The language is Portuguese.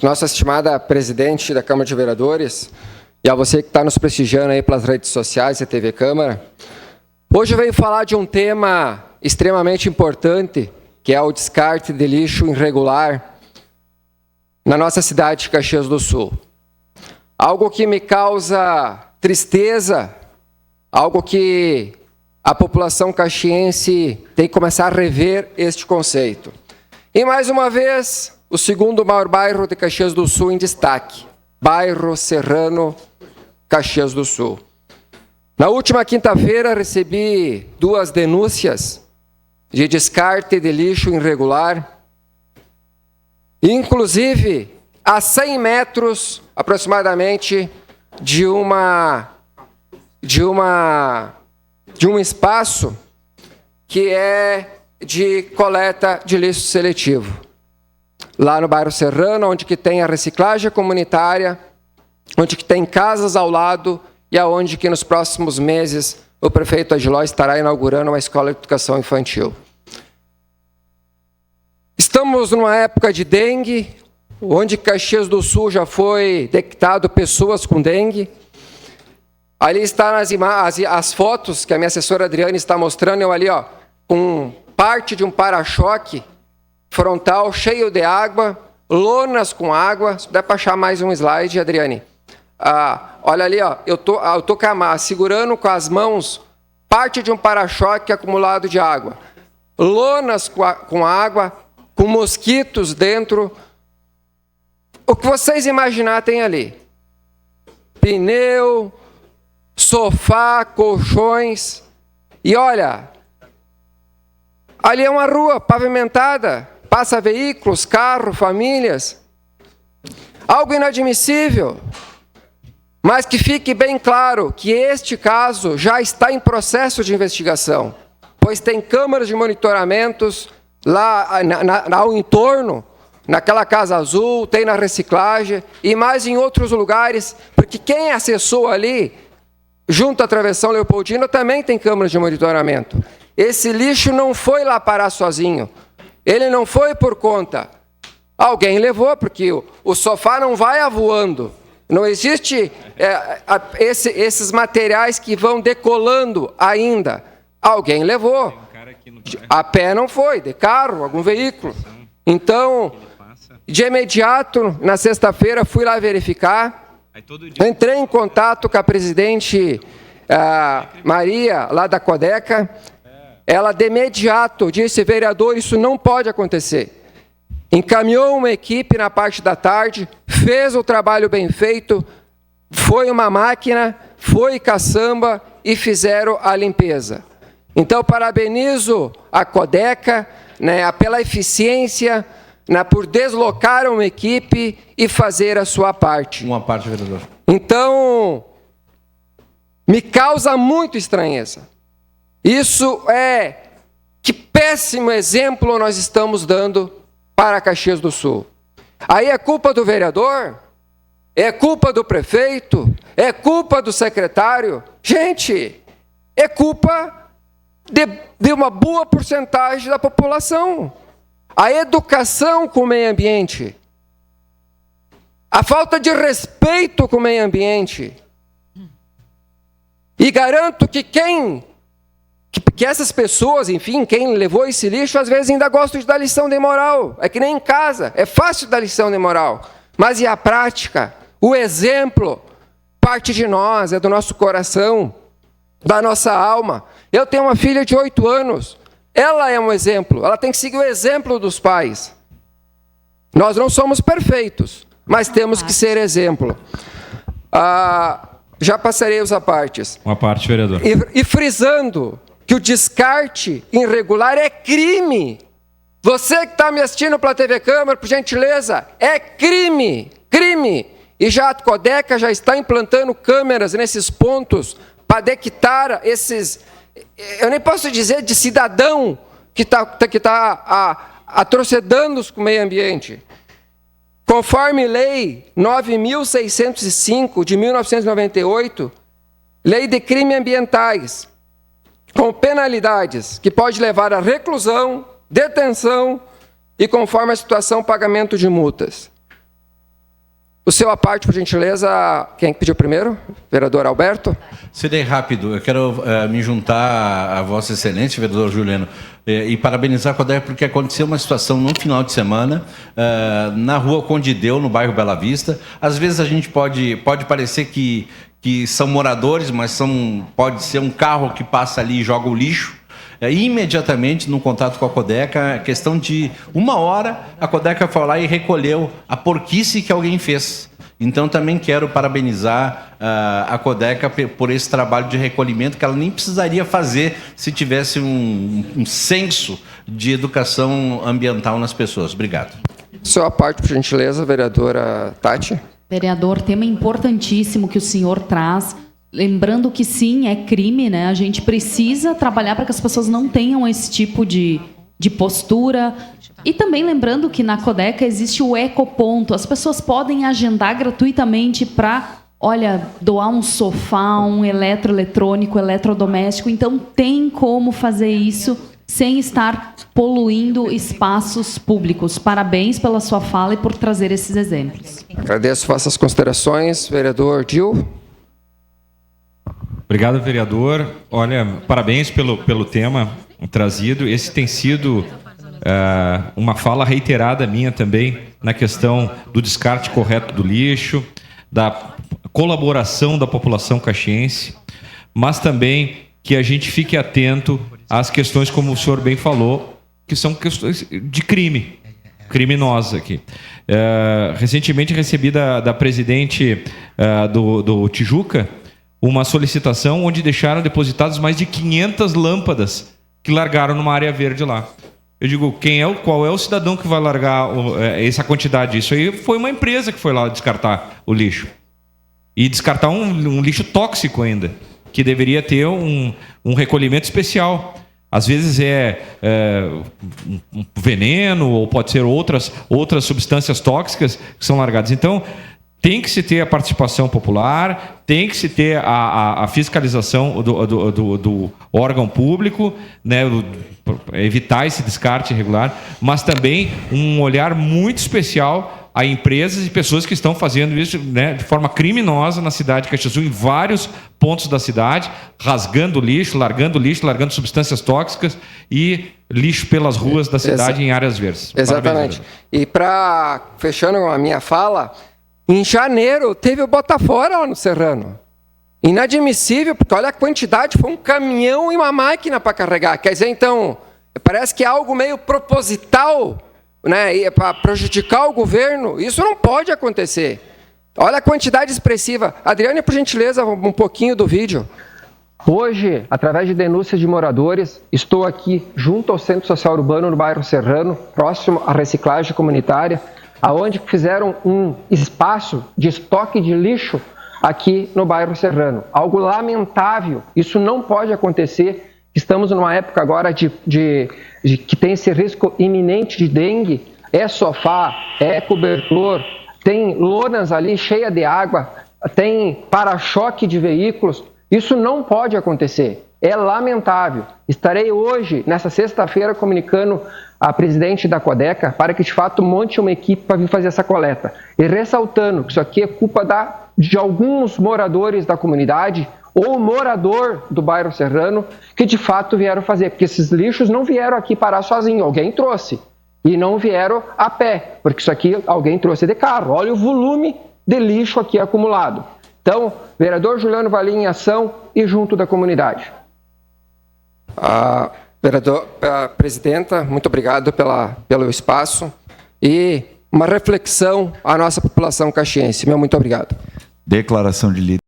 Nossa estimada presidente da Câmara de Vereadores, e a você que está nos prestigiando aí pelas redes sociais e TV Câmara, hoje eu venho falar de um tema extremamente importante, que é o descarte de lixo irregular na nossa cidade de Caxias do Sul. Algo que me causa tristeza, algo que a população caxiense tem que começar a rever este conceito. E mais uma vez, o segundo maior bairro de Caxias do Sul em destaque, bairro Serrano, Caxias do Sul. Na última quinta-feira recebi 2 denúncias de descarte de lixo irregular, inclusive a 100 metros aproximadamente de um espaço que é de coleta de lixo seletivo. Lá no bairro Serrano, onde que tem a reciclagem comunitária, onde que tem casas ao lado e aonde que nos próximos meses o prefeito Adiló estará inaugurando uma escola de educação infantil. Estamos numa época de dengue, onde Caxias do Sul já foi detectado pessoas com dengue. Ali está as fotos que a minha assessora Adriane está mostrando, eu ali, com parte de um para-choque frontal cheio de água, lonas com água. Se puder passar mais um slide, Adriane. Olha ali, eu tô segurando com as mãos parte de um para-choque acumulado de água. Lonas com água, com mosquitos dentro. O que vocês imaginar tem ali. Pneu, sofá, colchões. E olha, ali é uma rua pavimentada, passa veículos, carros, famílias. Algo inadmissível. Mas que fique bem claro que este caso já está em processo de investigação, pois tem câmeras de monitoramentos lá ao entorno, naquela Casa Azul, tem na reciclagem e mais em outros lugares, porque quem acessou ali, junto à Travessão Leopoldina, também tem câmeras de monitoramento. Esse lixo não foi lá parar sozinho, ele não foi por conta. Alguém levou, porque o sofá não vai avoando. Não existe esses materiais que vão decolando ainda. Alguém levou. A pé não foi, de carro, algum veículo. Então, de imediato, na sexta-feira, fui lá verificar. Entrei em contato com a presidente Maria, lá da Codeca. Ela, de imediato, disse: vereador, isso não pode acontecer. Encaminhou uma equipe na parte da tarde, fez o trabalho bem feito, foi uma máquina, foi caçamba e fizeram a limpeza. Então, parabenizo a Codeca, pela eficiência, por deslocar uma equipe e fazer a sua parte. Uma parte, vereador. Então, me causa muito estranheza. Isso que péssimo exemplo nós estamos dando para Caxias do Sul. Aí é culpa do vereador? É culpa do prefeito? É culpa do secretário? Gente, é culpa de uma boa porcentagem da população. A educação com o meio ambiente, a falta de respeito com o meio ambiente. E garanto que essas pessoas, enfim, quem levou esse lixo, às vezes ainda gosta de dar lição de moral. É que nem em casa, é fácil dar lição de moral. Mas e a prática? O exemplo parte de nós, é do nosso coração, da nossa alma. Eu tenho uma filha de 8 anos. Ela é um exemplo. Ela tem que seguir o exemplo dos pais. Nós não somos perfeitos, mas temos que ser exemplo. Já passarei os apartes. Uma parte, vereador. E frisando que o descarte irregular é crime. Você que está me assistindo pela TV Câmara, por gentileza, é crime. Crime. E já a Codeca já está implantando câmeras nesses pontos para detectar esses... Eu nem posso dizer de cidadão que está atrocedando com o meio ambiente. Conforme Lei 9.605 de 1998, Lei de Crimes Ambientais, com penalidades que pode levar à reclusão, detenção e, conforme a situação, pagamento de multas. O seu à parte, por gentileza, quem pediu primeiro? Vereador Alberto. Serei rápido. Eu quero me juntar a Vossa Excelência, vereador Juliano, e parabenizar a CODECA porque aconteceu uma situação no final de semana na rua Conde Deu, no bairro Bela Vista. Às vezes a gente pode parecer que são moradores, mas pode ser um carro que passa ali e joga o lixo. Imediatamente, no contato com a CODECA, questão de 1 hora, a CODECA foi lá e recolheu a porquice que alguém fez. Então, também quero parabenizar a CODECA por esse trabalho de recolhimento, que ela nem precisaria fazer se tivesse um senso de educação ambiental nas pessoas. Obrigado. Sua parte, por gentileza, vereadora Tati. Vereador, tema importantíssimo que o senhor traz. Lembrando que sim, é crime, né? A gente precisa trabalhar para que as pessoas não tenham esse tipo de postura. E também lembrando que na CODECA existe o ecoponto. As pessoas podem agendar gratuitamente para, doar um sofá, um eletroeletrônico, eletrodoméstico. Então, tem como fazer isso sem estar poluindo espaços públicos. Parabéns pela sua fala e por trazer esses exemplos. Agradeço, faço as considerações. Vereador Dil. Obrigado, vereador. Parabéns pelo tema trazido. Esse tem sido uma fala reiterada minha também na questão do descarte correto do lixo, da colaboração da população caxiense, mas também que a gente fique atento às questões, como o senhor bem falou, que são questões de criminosa aqui. Recentemente recebi da presidente do Tijuca uma solicitação onde deixaram depositadas mais de 500 lâmpadas que largaram numa área verde lá. Eu digo, qual é o cidadão que vai largar essa quantidade? Isso aí foi uma empresa que foi lá descartar o lixo. E descartar um lixo tóxico ainda, que deveria ter um recolhimento especial. Às vezes um veneno, ou pode ser outras substâncias tóxicas que são largadas. Então, tem que se ter a participação popular, tem que se ter a fiscalização do órgão público, né, evitar esse descarte irregular, mas também um olhar muito especial a empresas e pessoas que estão fazendo isso, né, de forma criminosa na cidade de Caxias do Sul, em vários pontos da cidade, rasgando lixo, largando substâncias tóxicas e lixo pelas ruas da cidade em áreas verdes. Exatamente. E fechando a minha fala, em janeiro, teve o Botafora lá no Serrano. Inadmissível, porque olha a quantidade, foi um caminhão e uma máquina para carregar. Quer dizer, então, parece que é algo meio proposital, né, para prejudicar o governo. Isso não pode acontecer. Olha a quantidade expressiva. Adriane, por gentileza, um pouquinho do vídeo. Hoje, através de denúncias de moradores, estou aqui junto ao Centro Social Urbano no bairro Serrano, próximo à reciclagem comunitária, aonde fizeram um espaço de estoque de lixo aqui no bairro Serrano. Algo lamentável, isso não pode acontecer. Estamos numa época agora de que tem esse risco iminente de dengue. É sofá, é cobertor, tem lonas ali cheias de água, tem para-choque de veículos. Isso não pode acontecer. É lamentável. Estarei hoje, nessa sexta-feira, comunicando a presidente da CODECA para que, de fato, monte uma equipe para vir fazer essa coleta. E ressaltando que isso aqui é culpa de alguns moradores da comunidade ou morador do bairro Serrano que, de fato, vieram fazer. Porque esses lixos não vieram aqui parar sozinho, alguém trouxe. E não vieram a pé, porque isso aqui alguém trouxe de carro. Olha o volume de lixo aqui acumulado. Então, vereador Juliano Valim em ação e junto da comunidade. Presidenta, muito obrigado pelo espaço e uma reflexão à nossa população caxiense. Muito obrigado. Declaração de líder.